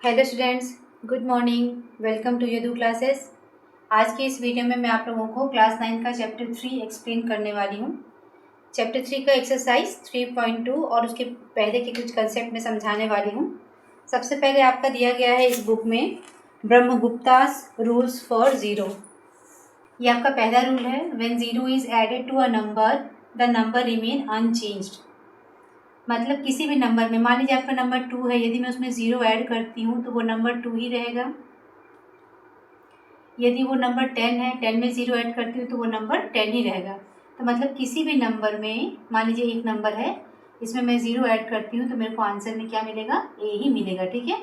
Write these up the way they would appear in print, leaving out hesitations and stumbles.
Hello students, good morning. Welcome to Yadu classes. आज के इस वीडियो में मैं आप लोगों को क्लास 9 का चैप्टर 3 एक्सप्लेन करने वाली हूँ। चैप्टर 3 का एक्सरसाइज 3.2 और उसके पहले के कुछ कंसेप्ट में समझाने वाली हूँ। सबसे पहले आपका दिया गया है इस बुक में ब्रह्मगुप्तास रूल्स फॉर ज़ीरो। ये आपका पहला रूल है, when zero is added to a number the number remain unchanged. मतलब किसी भी नंबर में, मान लीजिए आपका नंबर 2 है, यदि मैं उसमें ज़ीरो ऐड करती हूँ तो वो नंबर 2 ही रहेगा। यदि वो नंबर 10 है, 10 में ज़ीरो ऐड करती हूँ तो वो नंबर 10 ही रहेगा। तो मतलब किसी भी नंबर में, मान लीजिए एक नंबर है, इसमें मैं ज़ीरो ऐड करती हूँ तो मेरे को आंसर में क्या मिलेगा? ए ही मिलेगा। ठीक है,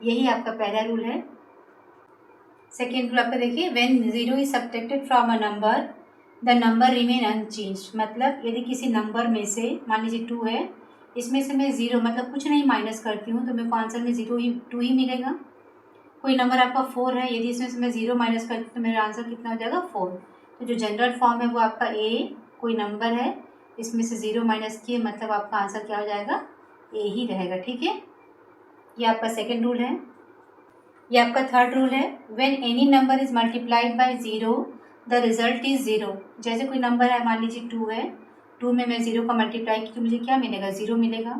यही आपका पहला रूल है। सेकेंड रूल आपका देखिए, when zero is subtracted from a number the number remain unchanged. मतलब यदि किसी नंबर में से, मान लीजिए 2 है, इसमें से मैं ज़ीरो मतलब कुछ नहीं माइनस करती हूँ तो मेरे को आंसर में 2 ही मिलेगा। कोई नंबर आपका 4 है, यदि इसमें से मैं 0 माइनस करती हूँ तो मेरा आंसर कितना हो जाएगा? 4। तो जो जनरल फॉर्म है वो आपका ए, कोई नंबर है, इसमें से 0 माइनस किए, मतलब आपका आंसर क्या हो जाएगा? ए ही रहेगा। ठीक है, ये आपका सेकेंड रूल है। ये आपका थर्ड रूल है, when any number is multiplied by zero the result is zero. जैसे कोई नंबर है, मान लीजिए 2 है, 2 में मैं 0 का मल्टीप्लाई की तो मुझे क्या मिलेगा? 0 मिलेगा।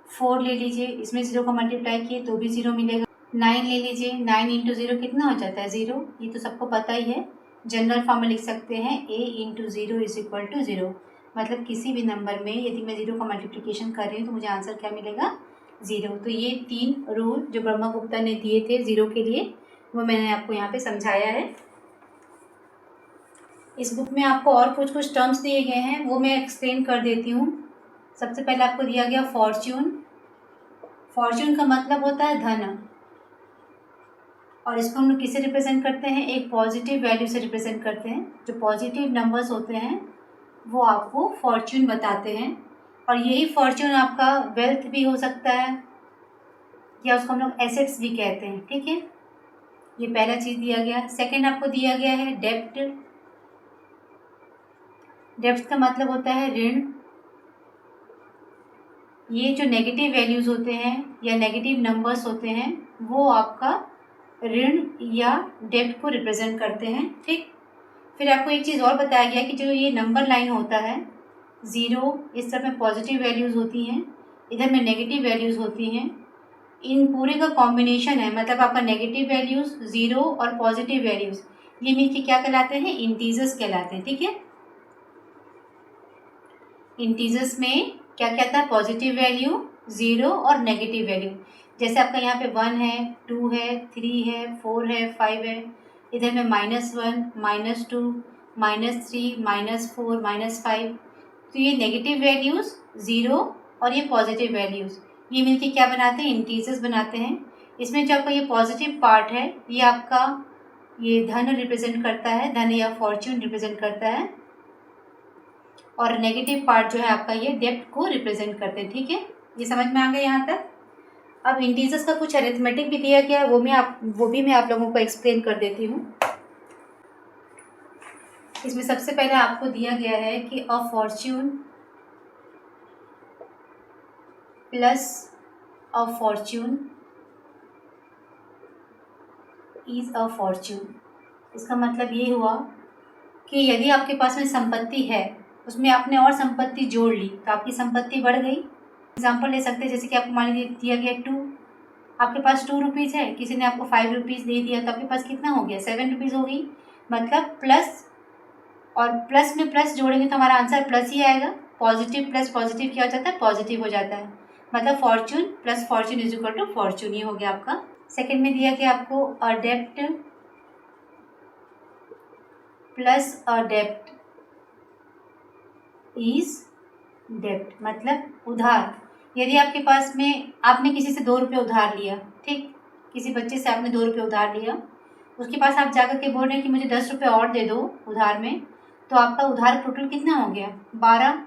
4 ले लीजिए, इसमें 0 का मल्टीप्लाई किए तो भी 0 मिलेगा। 9 ले लीजिए, 9 इंटू 0 कितना हो जाता है? 0। ये तो सबको पता ही है। जनरल फॉर्म में लिख सकते हैं a into 0 is equal to 0। मतलब किसी भी नंबर में यदि मैं 0 का मल्टीप्लिकेशन कर रही हूँ तो मुझे आंसर क्या मिलेगा? 0। तो ये 3 रूल जो ब्रह्मगुप्ता ने दिए थे 0 के लिए, वो मैंने आपको यहाँ पे समझाया है। इस बुक में आपको और कुछ कुछ टर्म्स दिए गए हैं, वो मैं एक्सप्लेन कर देती हूँ। सबसे पहले आपको दिया गया फॉर्च्यून। फॉर्च्यून का मतलब होता है धन, और इसको हम लोग किससे रिप्रेजेंट करते हैं? एक पॉजिटिव वैल्यू से रिप्रेजेंट करते हैं। जो पॉजिटिव नंबर्स होते हैं वो आपको फॉर्च्यून बताते हैं, और यही फॉर्च्यून आपका वेल्थ भी हो सकता है, या उसको हम लोग एसेट्स भी कहते हैं। ठीक है, ये पहला चीज़ दिया गया। सेकंड आपको दिया गया है डेब्ट। डेब्ट का मतलब होता है ऋण। ये जो नेगेटिव वैल्यूज़ होते हैं या नेगेटिव नंबर्स होते हैं वो आपका ऋण या डेब्ट को रिप्रेजेंट करते हैं। ठीक, फिर आपको एक चीज़ और बताया गया कि जो ये नंबर लाइन होता है, 0 इस तरफ में पॉजिटिव वैल्यूज़ होती हैं, इधर में नेगेटिव वैल्यूज़ होती हैं। इन पूरे का कॉम्बिनेशन है, मतलब आपका नेगेटिव वैल्यूज़, 0 और पॉजिटिव वैल्यूज़, ये मिलके क्या कहलाते हैं? इंटीजर्स कहलाते हैं। ठीक है, इंटीजर्स में क्या क्या था? पॉजिटिव वैल्यू, 0 और नेगेटिव वैल्यू। जैसे आपका यहाँ पे 1 है, 2 है, 3 है, 4 है, 5 है, इधर में -1, -2, -3, -4, -5। तो ये नेगेटिव वैल्यूज़, 0 और ये पॉजिटिव वैल्यूज़, ये मिलके क्या बनाते हैं? इंटीजर्स बनाते हैं। इसमें जो आपका ये पॉजिटिव पार्ट है ये आपका ये धन रिप्रेजेंट करता है, धन या फॉर्च्यून रिप्रेजेंट करता है, और नेगेटिव पार्ट जो है आपका ये डेब्ट को रिप्रेजेंट करते हैं। ठीक है, ये समझ में आ गया यहाँ तक। अब इंटीजर्स का कुछ अरिथमेटिक भी दिया गया है, वो भी मैं आप लोगों को एक्सप्लेन कर देती हूँ। इसमें सबसे पहले आपको दिया गया है कि अ Fortune plus a Fortune is a Fortune. इसका मतलब ये हुआ कि यदि आपके पास में संपत्ति है, उसमें आपने और संपत्ति जोड़ ली तो आपकी संपत्ति बढ़ गई। एग्जाम्पल ले सकते हैं, जैसे कि आपको मान लीजिए दिया गया 2, आपके पास 2 रुपीज़ है, किसी ने आपको 5 रुपीज़ दे दिया तो आपके पास कितना हो गया? 7 रुपीज़ हो गई। मतलब प्लस और प्लस में प्लस जोड़ेंगे तो हमारा आंसर प्लस ही आएगा। पॉजिटिव प्लस पॉजिटिव क्या हो जाता है? पॉजिटिव हो जाता है। मतलब fortune plus fortune is equal to fortune, ये हो गया आपका। सेकेंड में दिया गया आपको अ डेब्ट प्लस अ डेब्ट इज डेब्ट, मतलब उधार। यदि आपके पास में, आपने किसी से 2 रुपये उधार लिया, ठीक, किसी बच्चे से आपने 2 रुपये उधार लिया, उसके पास आप जाकर के बोल रहे हैं कि मुझे 10 रुपये और दे दो उधार में, तो आपका उधार टोटल कितना हो गया? 12।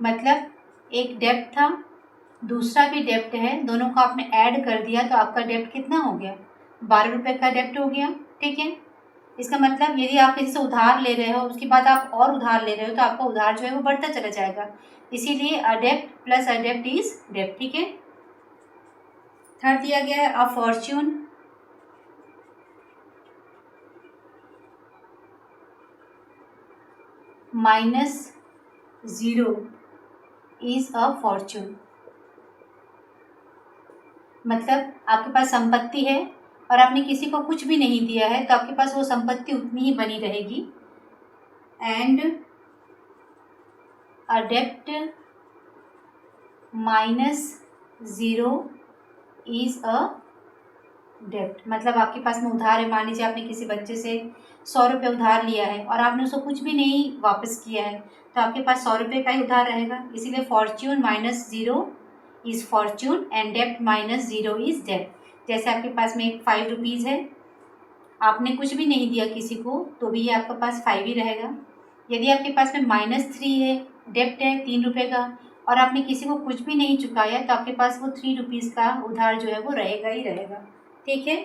मतलब एक डेब्ट था, दूसरा भी डेब्ट है, दोनों को आपने ऐड कर दिया तो आपका डेब्ट कितना हो गया? 12 रुपये का डेब्ट हो गया। ठीक है, इसका मतलब यदि आप किसी से उधार ले रहे हो, उसके बाद आप और उधार ले रहे हो, तो आपका उधार जो है वो बढ़ता चला जाएगा। इसीलिए अ डेब्ट प्लस अ डेब्ट इज डेब्ट। ठीक है, थर्ड दिया गया है अ फॉर्च्यून -0 इज अ फॉर्च्यून। मतलब आपके पास संपत्ति है और आपने किसी को कुछ भी नहीं दिया है तो आपके पास वो संपत्ति उतनी ही बनी रहेगी। एंड अ डेब्ट -0 इज अ डेब्ट। मतलब आपके पास में उधार है, मान लीजिए आपने किसी बच्चे से 100 रुपये उधार लिया है और आपने उसको कुछ भी नहीं वापस किया है तो आपके पास 100 रुपये का ही उधार रहेगा। इसीलिए फॉर्च्यून -0 इज फॉर्च्यून एंड डेब्ट -0 इज डेब्ट। जैसे आपके पास में एक 5 रुपीज़ है, आपने कुछ भी नहीं दिया किसी को तो भी ये आपके पास 5 ही रहेगा। यदि आपके पास में -3 है, डेब्ट है 3 रुपये का और आपने किसी को कुछ भी नहीं चुकाया तो आपके पास वो 3 रुपीज़ का उधार जो है वो रहेगा ही रहेगा। ठीक है।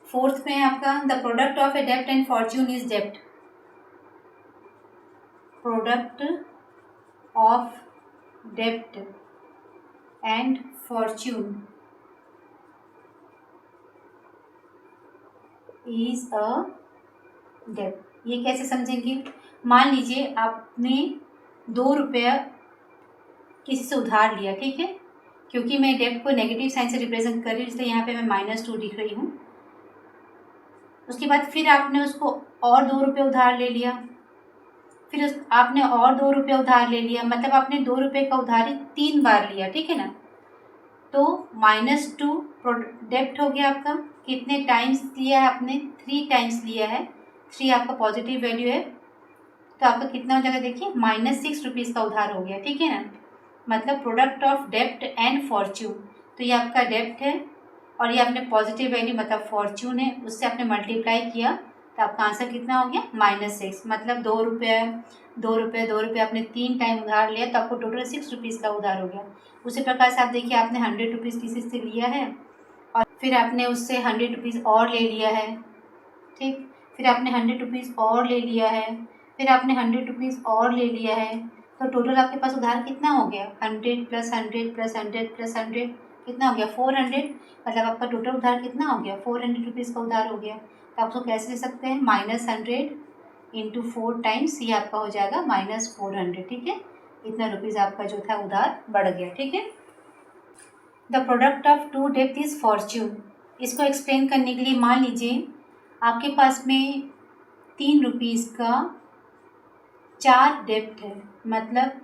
फोर्थ में है आपका द प्रोडक्ट ऑफ ए डेब्ट एंड फॉर्च्यून इज डेब्ट। प्रोडक्ट ऑफ डेब्ट एंड फॉर्च्यून इज अ डेब्ट। ये कैसे समझेंगे? मान लीजिए आपने 2 रुपया किसी से उधार लिया, ठीक है। क्योंकि मैं डेब्ट को नेगेटिव साइन से रिप्रेजेंट कर रही हूँ इसलिए यहाँ पे मैं -2 लिख रही हूँ। उसके बाद फिर आपने उसको और 2 रुपये उधार ले लिया, फिर आपने और 2 रुपये उधार ले लिया, मतलब आपने 2 रुपये का उधारी 3 बार लिया, ठीक है ना। तो -2 डेब्ट हो गया आपका। कितने टाइम्स लिया है आपने? 3 टाइम्स लिया है। 3 आपका पॉजिटिव वैल्यू है तो आपका कितना हो जाएगा? देखिए -6 रुपीज़ का उधार हो गया, ठीक है ना। मतलब प्रोडक्ट ऑफ डेब्ट एंड फॉर्च्यून, तो ये आपका डेब्ट है और ये आपने पॉजिटिव वैल्यू मतलब फॉर्च्यून है उससे आपने मल्टीप्लाई किया तो आपका आंसर कितना हो गया? -6। मतलब 2 रुपये 2 रुपये 2 रुपये आपने 3 टाइम उधार लिया तो आपको टोटल 6 रुपीज़ का उधार हो गया। उसी प्रकार से आप देखिए आपने 100 रुपीज़ किसी से लिया है और फिर आपने उससे 100 रुपीज़ और ले लिया है, ठीक। फिर आपने 100 रुपीज़ और ले लिया है, फिर आपने 100 रुपीज़ और ले लिया है, तो टोटल आपके पास उधार कितना हो गया? 100 + 100 + 100 + 100 कितना हो गया? 400। मतलब आपका टोटल उधार कितना हो गया? 400 रुपीज़ का उधार हो गया। तो आप उसको कैसे ले सकते हैं? -100 × 4 टाइम्स, ये आपका हो जाएगा -400, ठीक है। इतना रुपीज़ आपका जो था उधार बढ़ गया, ठीक है। द प्रोडक्ट ऑफ 2 डेब्ट इज फॉर्च्यून। इसको एक्सप्लेन करने के लिए मान लीजिए आपके पास में 3 रुपीज़ का 4 डेब्ट है, मतलब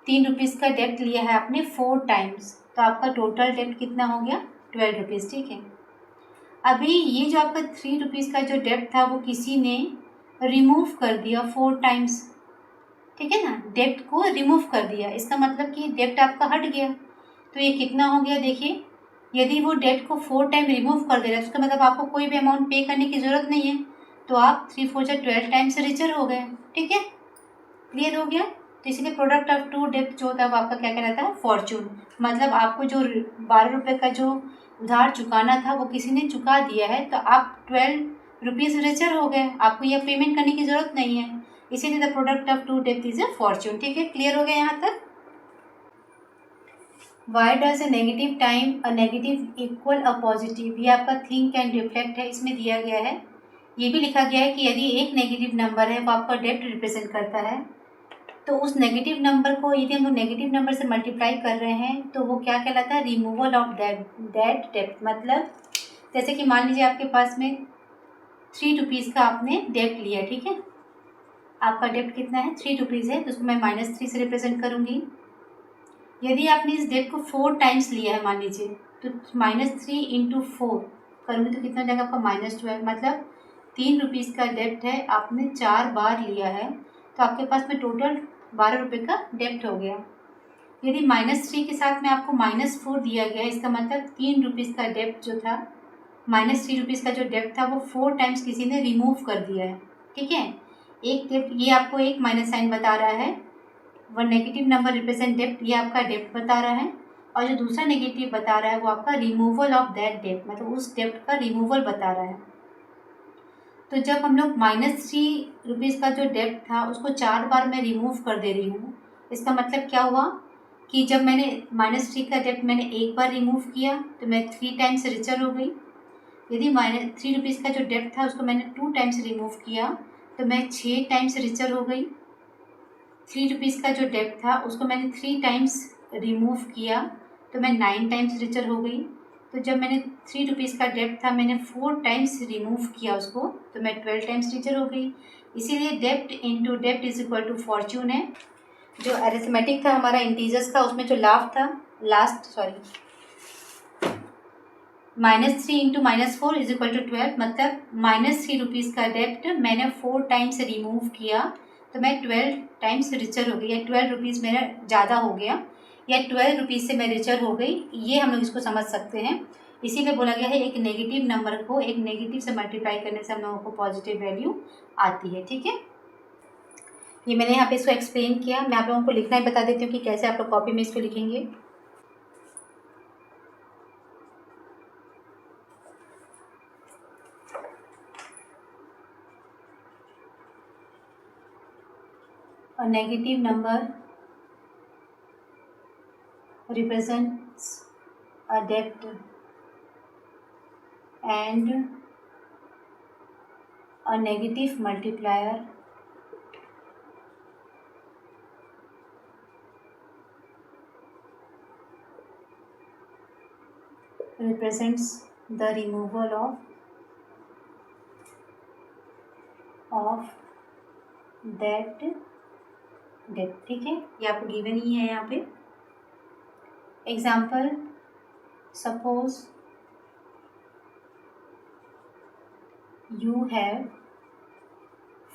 3 रुपीज़ का डेब्ट लिया है आपने 4 टाइम्स, तो आपका टोटल डेब्ट कितना हो गया? 12 रुपीज़, ठीक है। अभी ये जो आपका 3 रुपीज़ का जो डेब्ट था वो किसी ने रिमूव कर दिया 4 टाइम्स, ठीक है ना। डेब्ट को रिमूव कर दिया, इसका मतलब कि डेब्ट आपका हट गया। तो ये कितना हो गया? देखिए यदि वो डेब्ट को 4 टाइम रिमूव कर दे रहा है तो उसका मतलब आपको कोई भी अमाउंट पे करने की ज़रूरत नहीं है, तो आप 3 4 जा 12 टाइम्स रिचर हो गए, ठीक है। क्लियर हो गया? तो इसलिए प्रोडक्ट ऑफ 2 डेब्ट जो होता है वो आपका क्या कहलाता है? फॉर्च्यून। मतलब आपको जो 12 रुपये का जो उधार चुकाना था वो किसी ने चुका दिया है तो आप 12 रुपीज़ रिचर हो गए, आपको यह पेमेंट करने की ज़रूरत नहीं है। इसीलिए द प्रोडक्ट ऑफ 2 डेब्ट इज अ फॉर्च्यून, ठीक है। क्लियर हो गया यहाँ तक? Why does a negative time a negative equal a positive, ये आपका थिंक एंड रिफ्लेक्ट है, इसमें दिया गया है। ये भी लिखा गया है कि यदि एक नेगेटिव नंबर है वो आपका डेब्ट रिप्रेजेंट करता है तो उस नेगेटिव नंबर को यदि हम नेगेटिव नंबर से मल्टीप्लाई कर रहे हैं तो वो क्या कहलाता है? रिमूवल ऑफ दैट डेब्ट। मतलब जैसे कि मान लीजिए आपके पास में 3 रुपीज़ का आपने डेब्ट लिया, ठीक है। आपका डेब्ट कितना है? 3 रुपीज़ है, तो उसको मैं -3 से रिप्रेजेंट करूँगी। यदि आपने इस डेब्ट को 4 टाइम्स लिया है मान लीजिए तो -3 × 4 करूँगी तो कितना हो जाएगा आपका? -12। मतलब 3 रुपीज़ का डेब्ट है, आपने 4 बार लिया है तो आपके पास में टोटल 12 रुपये का डेब्ट हो गया। यदि -3 के साथ में आपको -4 दिया गया, इसका मतलब 3 रुपीज़ का डेब्ट जो था, -3 रुपीज़ का जो डेब्ट था वो 4 टाइम्स किसी ने रिमूव कर दिया है, ठीक है। एक डेब्ट ये आपको एक माइनस साइन बता रहा है, वन नेगेटिव नंबर रिप्रेजेंट डेब्ट, ये आपका डेब्ट बता रहा है, और जो दूसरा नेगेटिव बता रहा है वो आपका रिमूवल ऑफ दैट डेब्ट, मतलब उस डेब्ट का रिमूवल बता रहा है। तो जब हम लोग -3 रुपीज़ का जो डेब्ट था उसको 4 बार मैं रिमूव कर दे रही हूँ, इसका मतलब क्या हुआ कि जब मैंने -3 का डेप्ट मैंने एक बार रिमूव किया तो मैं 3 टाइम्स रिचर हो गई। यदि -3 रुपीज़ का जो डेप्ट था उसको मैंने 2 टाइम्स रिमूव किया तो मैं 6 टाइम्स रिचर हो गई। 3 रुपीज़ का जो डेप्ट था उसको मैंने 3 टाइम्स रिमूव किया तो मैं 9 टाइम्स रिचर हो गई। तो जब मैंने 3 रुपीज़ का डेप्ट था मैंने 4 टाइम्स रिमूव किया उसको तो मैं 12 टाइम्स रिचर हो गई। इसीलिए depth into depth is equal to fortune है। जो अरिथमेटिक था हमारा इंटीजर्स का उसमें जो -3 इंटू -4 इज इक्वल टू 12, मतलब -3 रुपीज़ का डेप्ट मैंने 4 टाइम्स रिमूव किया तो मैं 12 टाइम्स रिचर हो गई, या 12 रुपीज़ मेरा ज़्यादा हो गया, या 12 रुपीज़ से मैं रिचर हो गई। ये हम लोग इसको समझ सकते हैं। इसीलिए बोला गया है एक नेगेटिव नंबर को एक नेगेटिव से मल्टीप्लाई करने से हम लोगों को पॉजिटिव वैल्यू आती है। ठीक है, ये मैंने यहाँ पे इसको एक्सप्लेन किया। मैं आप लोगों को लिखना ही बता देती हूँ कि कैसे आप लोग कॉपी में इसको लिखेंगे। A negative number represents a debt and a negative multiplier represents the removal of that debt। ठीक है, ये आपको गिवन ही है यहाँ पे। Example, suppose you have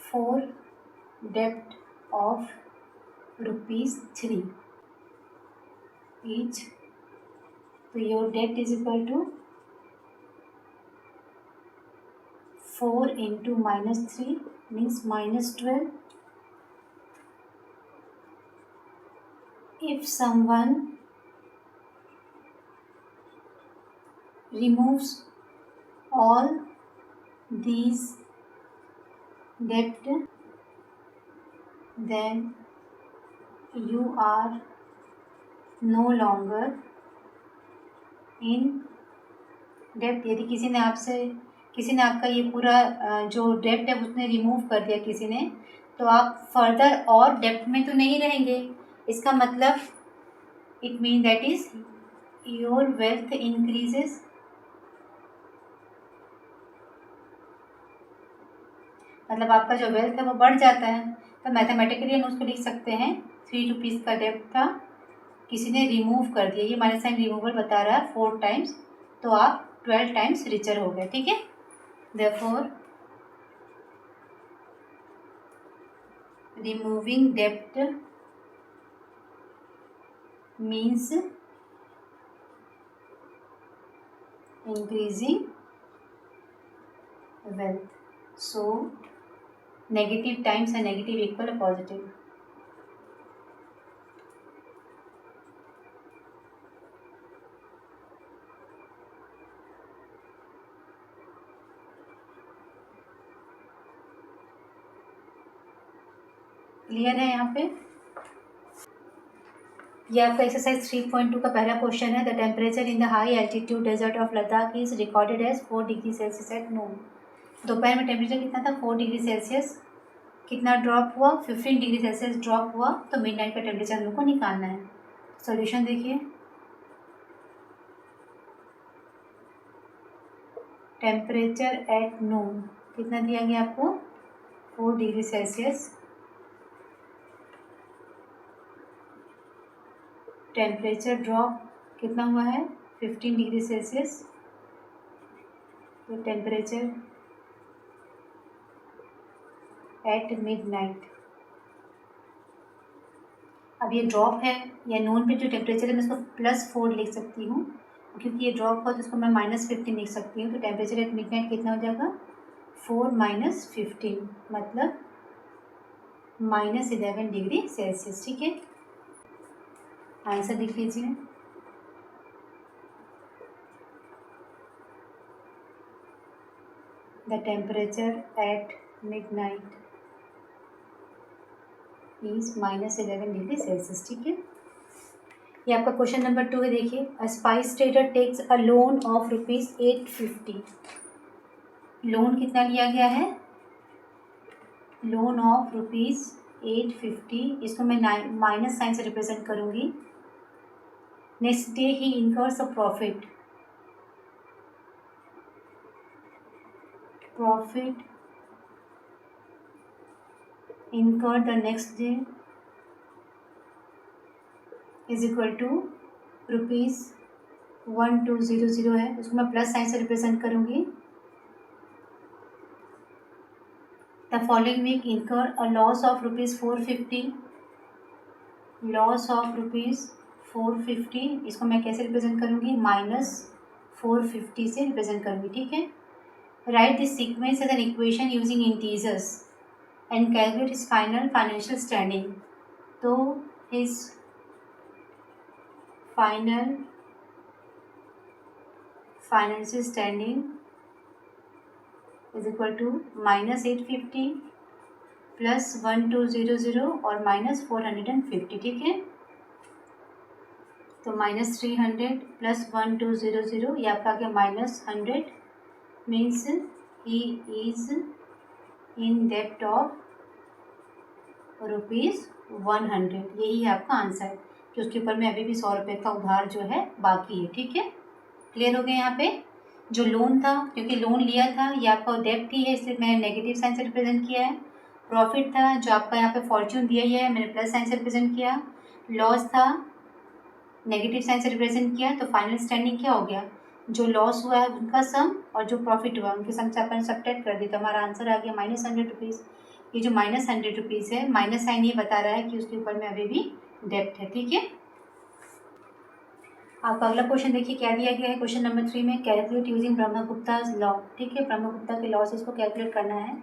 4 debt of ₹3 each, so your debt is equal to 4 into -3 means -12. If someone removes all these debt, then you are no longer in debt। यदि किसी ने आपका ये पूरा जो डेप्ट है उसने रिमूव कर दिया किसी ने, तो आप फर्दर और डेप्ट में तो नहीं रहेंगे। इसका मतलब it mean that is your wealth increases. मतलब आपका जो वेल्थ है वो बढ़ जाता है। तो मैथमेटिकली हम उसको लिख सकते हैं 3 रुपीज़ का डेप्ट था, किसी ने रिमूव कर दिया, ये माइनस साइन रिमूवल बता रहा है 4 टाइम्स, तो आप 12 टाइम्स रिचर हो गए। ठीक है, therefore removing dept means increasing wealth. So negative times a negative equal a positive. Clear है यहाँ पे? ये आपका एक्सरसाइज 3.2 का पहला क्वेश्चन है। The temperature in the high altitude desert of Ladakh is recorded as 4 degree Celsius at noon. दोपहर में टेम्परेचर कितना था? 4 डिग्री सेल्सियस। कितना ड्रॉप हुआ? 15 डिग्री सेल्सियस ड्रॉप हुआ। तो मिड नाइट का टेम्परेचर हम लोग को निकालना है। सॉल्यूशन देखिए, टेम्परेचर एट नून कितना दिया गया आपको? 4 डिग्री सेल्सियस। टेम्परेचर ड्रॉप कितना हुआ है? 15 डिग्री सेल्सियस। तो टेम्परेचर एट मिड नाइट, अब ये ड्रॉप है, या नून पे जो टेम्परेचर है मैं इसको +4 लिख सकती हूँ, क्योंकि ये ड्रॉप हुआ तो इसको मैं -15 लिख सकती हूँ। तो टेम्परेचर एट मिड नाइट कितना हो जाएगा? 4 - 15 मतलब -11 डिग्री सेल्सियस। ठीक है, आंसर लिख लीजिए। The temperature at midnight is -11 degree Celsius. ठीक है, ये आपका क्वेश्चन नंबर 2 है। देखिए, a spice trader takes a loan of ₹850। Loan कितना लिया गया है? Loan of ₹850। इसको मैं माइनस साइन से रिप्रेजेंट करूंगी। नेक्स्ट डे ही incurs a profit incurred the next day is equal to ₹1200 है, उसको मैं प्लस साइन से रिप्रेजेंट करूंगी। द फॉलोइंग वीक इनकर a loss of ₹450। Loss of ₹450, इसको मैं कैसे रिप्रेजेंट करूंगी? -450 से रिप्रेजेंट करूंगी। ठीक है। Write this sequence as an equation using integers and calculate his final financial standing. तो his final financial standing is equal to -850 plus 1200 और -450। ठीक है। तो -300 प्लस 1200, ये आपका आ गया -100। मीन्स ही इज इन डेब्ट ऑफ ₹100। यही है आपका आंसर कि उसके ऊपर में अभी भी 100 रुपये का उधार जो है बाकी है। ठीक है। क्लियर हो गया यहाँ पे? जो लोन था, क्योंकि लोन लिया था, ये आपका डेब्ट ही है, इसलिए मैंने नेगेटिव साइन से रिप्रेजेंट किया है। प्रॉफिट था, जो आपका यहाँ पे फॉर्च्यून दिया ही है, मैंने प्लस साइन से रिप्रेजेंट किया। लॉस था, नेगेटिव साइन से रिप्रेजेंट किया। तो फाइनल स्टैंडिंग क्या हो गया? जो लॉस हुआ है उनका सम और जो प्रॉफिट हुआ उनके सम से अपन सब्ट्रैक्ट कर दी, तो हमारा आंसर आ गया -100 रुपीज़। ये जो -100 रुपीज़ है, माइनस साइन ये बता रहा है कि उसके ऊपर में अभी भी डेब्ट है। ठीक है। आपका अगला क्वेश्चन देखिए क्या दिया गया है। क्वेश्चन नंबर 3 में कैलकुलेट यूजिंग ब्रह्मगुप्ता लॉ। ठीक है, ब्रह्मगुप्ता के लॉ से इसको कैलकुलेट करना है।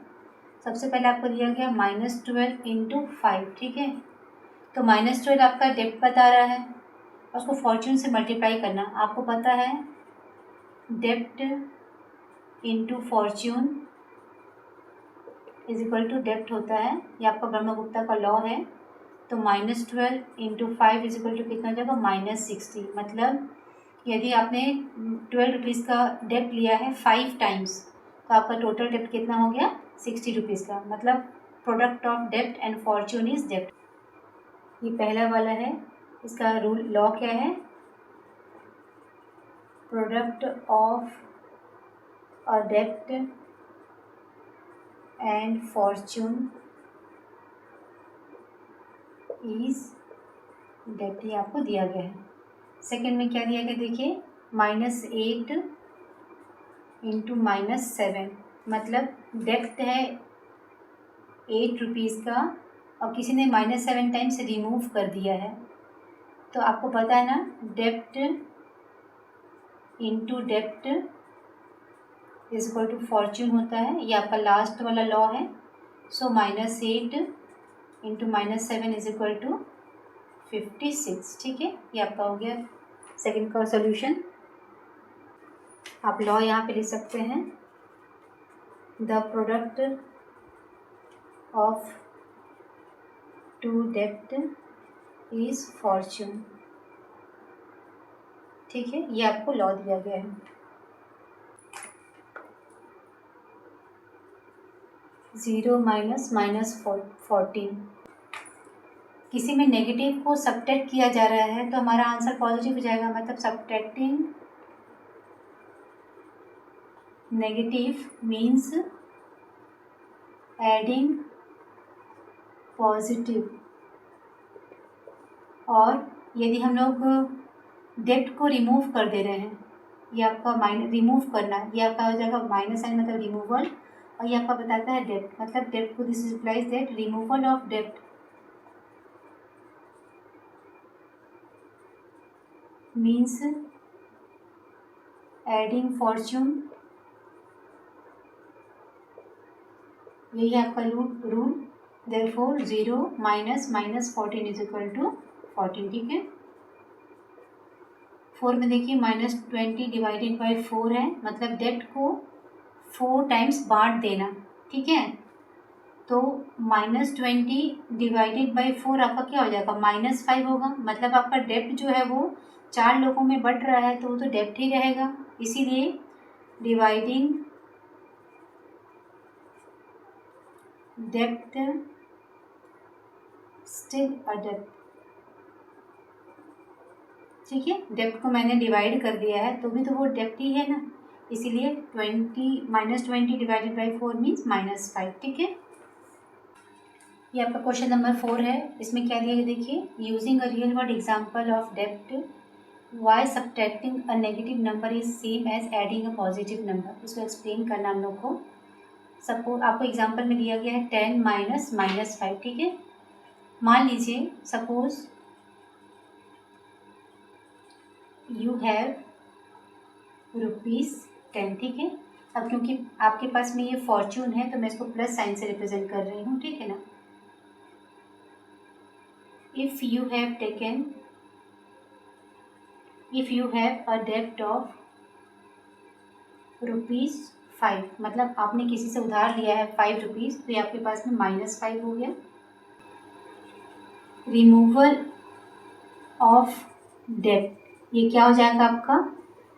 सबसे पहले आपको दिया गया -12 × 5। ठीक है। तो -12 आपका डेब्ट बता रहा है, उसको फॉर्च्यून से मल्टीप्लाई करना। आपको पता है डेब्ट into Fortune is equal to डेब्ट होता है। ये आपका ब्रह्मगुप्ता का लॉ है। तो -12 × 5 इज इक्वल टू कितना हो जाएगा? -60। मतलब यदि आपने 12 रुपीज़ का डेब्ट लिया है 5 टाइम्स, तो आपका टोटल डेब्ट कितना हो गया? 60 रुपीज़ का। मतलब प्रोडक्ट ऑफ डेब्ट एंड फॉर्च्यून इज डेब्ट। ये पहला वाला है। इसका रूल लॉ क्या है? प्रोडक्ट ऑफ अ डेब्ट एंड फॉर्च्यून इज डेब्ट। ये आपको दिया गया है। सेकंड में क्या दिया गया? देखिए, -8 × -7, मतलब डेब्ट है 8 रुपीज़ का और किसी ने -7 टाइम्स रिमूव कर दिया है। तो आपको पता है ना, डेब्ट इंटू डेब्ट इज इक्वल टू फॉर्च्यून होता है। ये आपका लास्ट वाला लॉ है। सो -8 × -7 इज इक्वल टू 56। ठीक है। ये आपका हो गया सेकंड का सॉल्यूशन। आप लॉ यहाँ पे लिख सकते हैं, द प्रोडक्ट ऑफ टू डेब्ट इज फॉर्च्यून। ठीक है। ये आपको लॉ दिया गया है। 0 -14। किसी में नेगेटिव को सब्ट्रैक्ट किया जा रहा है तो हमारा आंसर पॉजिटिव हो जाएगा। मतलब subtracting negative means adding positive. और यदि हम लोग डेब्ट को रिमूव कर दे रहे हैं, ये आपका रिमूव करना, ये आपका हो जाएगा माइनस साइन, मतलब रिमूवल। और ये आपका बताता है डेब्ट, मतलब डेब्ट को this implies that removal of डेब्ट मीन्स एडिंग फॉर्च्यून। यही आपका rule. Therefore 0 -14 is equal to 14। ठीक है। 4 में देखिए -20 डिवाइडेड बाई 4 है, मतलब डेब्ट को 4 टाइम्स बांट देना। ठीक है। तो -20 डिवाइडेड बाई 4 आपका क्या हो जाएगा, -5 होगा। मतलब आपका डेब्ट जो है वो 4 लोगों में बट रहा है तो वो तो डेब्ट ही रहेगा। इसीलिए डिवाइडिंग डेब्ट स्टिल अ डेब्ट। ठीक है, डेब्ट को मैंने डिवाइड कर दिया है तो भी तो वो डेब्ट ही है ना, इसीलिए -20 डिवाइडेड बाई 4 मीन्स -5। ठीक है, ये आपका क्वेश्चन नंबर 4 है। इसमें क्या दिया है देखिए, using a real world example of डेब्ट why subtracting a negative number is same as adding a positive number. इसको एक्सप्लेन करना हम लोग को। सपोज आपको एग्जांपल में दिया गया है 10 माइनस -5। ठीक है, मान लीजिए सपोज यू हैव ₹10। ठीक है, अब क्योंकि आपके पास में ये फॉर्च्यून है तो मैं इसको प्लस साइन से रिप्रेजेंट कर रही हूँ। ठीक है ना, इफ़ यू हैव अ डेब्ट ऑफ ₹5, मतलब आपने किसी से उधार लिया है 5 रुपीज़, तो ये आपके पास में -5 हो गया। रिमूवल ऑफ डेब्ट, ये क्या हो जाएगा आपका,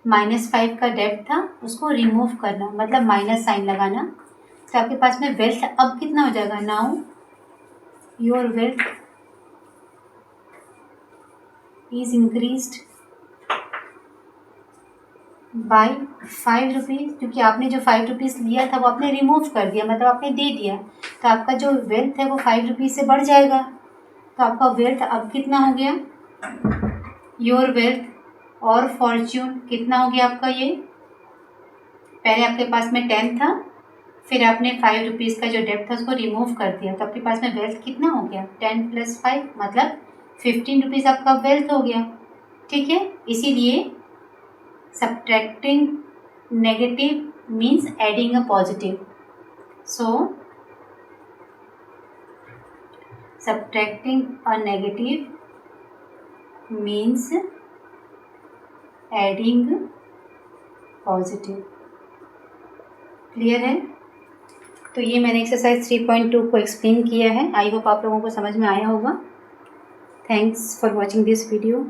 -5 का डेब्ट था उसको रिमूव करना, मतलब माइनस साइन लगाना। तो आपके पास में वेल्थ अब कितना हो जाएगा, now your wealth is increased by 5 rupees, क्योंकि आपने जो 5 रुपीज़ लिया था वो आपने रिमूव कर दिया, मतलब आपने दे दिया, तो आपका जो वेल्थ है वो 5 रुपीज़ से बढ़ जाएगा। तो आपका वेल्थ अब कितना हो गया, योर वेल्थ और फॉर्च्यून कितना हो गया आपका, ये पहले आपके पास में 10 था, फिर आपने 5 रुपीज़ का जो डेब्ट था उसको रिमूव कर दिया, तो आपके पास में वेल्थ कितना हो गया, 10 + 5 मतलब 15 रुपीज़ आपका वेल्थ हो गया। ठीक है, इसीलिए subtracting negative means adding a positive. So subtracting a negative means adding positive. Clear है, तो ये मैंने एक्सरसाइज 3.2 को एक्सप्लेन किया है। आई होप आप लोगों को समझ में आया होगा। Thanks for watching this video.